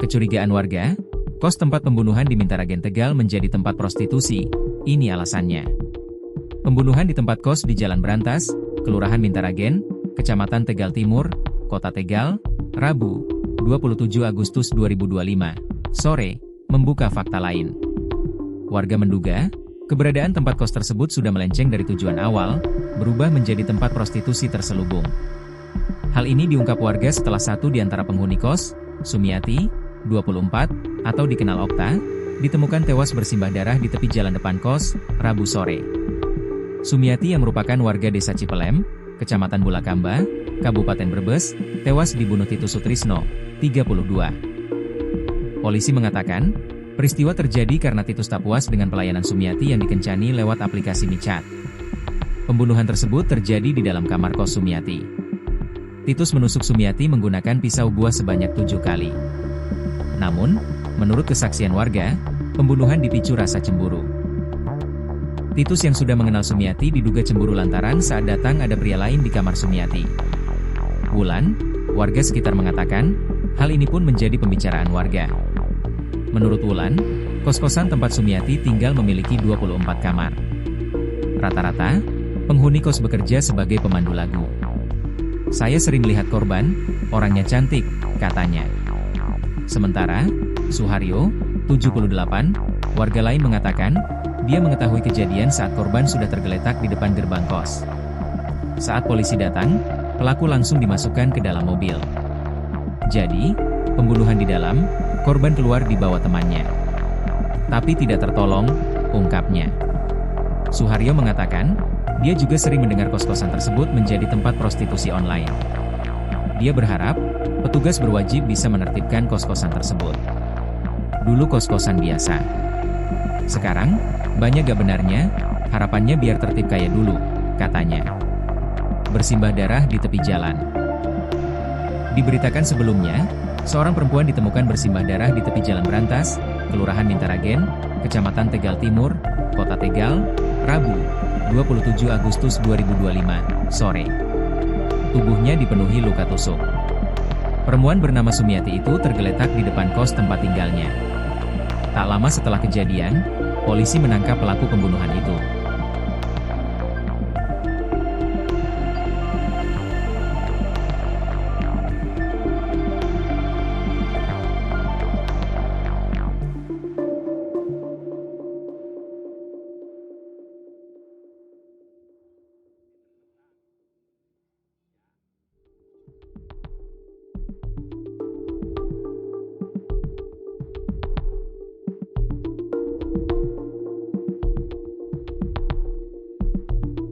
Kecurigaan warga, kos tempat pembunuhan di Mintaragen Tegal menjadi tempat prostitusi. Ini alasannya. Pembunuhan di tempat kos di Jalan Brantas, Kelurahan Mintaragen, Kecamatan Tegal Timur, Kota Tegal, Rabu, 27 Agustus 2025, sore, membuka fakta lain. Warga menduga, keberadaan tempat kos tersebut sudah melenceng dari tujuan awal, berubah menjadi tempat prostitusi terselubung. Hal ini diungkap warga setelah satu di antara penghuni kos, Sumiati, 24, atau dikenal Okta, ditemukan tewas bersimbah darah di tepi jalan depan kos, Rabu sore. Sumiati yang merupakan warga desa Cipelem, Kecamatan Bulakamba, Kabupaten Brebes, tewas dibunuh Titus Sutrisno, 32. Polisi mengatakan, peristiwa terjadi karena Titus tak puas dengan pelayanan Sumiati yang dikencani lewat aplikasi miChat. Pembunuhan tersebut terjadi di dalam kamar kos Sumiati. Titus menusuk Sumiati menggunakan pisau buah sebanyak 7 kali. Namun, menurut kesaksian warga, pembunuhan dipicu rasa cemburu. Titus yang sudah mengenal Sumiati diduga cemburu lantaran saat datang ada pria lain di kamar Sumiati. Wulan, warga sekitar mengatakan, hal ini pun menjadi pembicaraan warga. Menurut Wulan, kos-kosan tempat Sumiati tinggal memiliki 24 kamar. Rata-rata, penghuni kos bekerja sebagai pemandu lagu. Saya sering lihat korban, orangnya cantik, katanya. Sementara, Suharyo, 78, warga lain mengatakan, dia mengetahui kejadian saat korban sudah tergeletak di depan gerbang kos. Saat polisi datang, pelaku langsung dimasukkan ke dalam mobil. Jadi, pembunuhan di dalam, korban keluar dibawa temannya. Tapi tidak tertolong, ungkapnya. Suharyo mengatakan, dia juga sering mendengar kos-kosan tersebut menjadi tempat prostitusi online. Dia berharap, petugas berwajib bisa menertibkan kos-kosan tersebut. Dulu kos-kosan biasa. Sekarang, banyak gak benarnya, harapannya biar tertib kayak dulu, katanya. Bersimbah darah di tepi jalan. Diberitakan sebelumnya, seorang perempuan ditemukan bersimbah darah di tepi Jalan Brantas, Kelurahan Mintaragen, Kecamatan Tegal Timur, Kota Tegal, Rabu, 27 Agustus 2025, sore. Tubuhnya dipenuhi luka tusuk. Perempuan bernama Sumiati itu tergeletak di depan kos tempat tinggalnya. Tak lama setelah kejadian, polisi menangkap pelaku pembunuhan itu.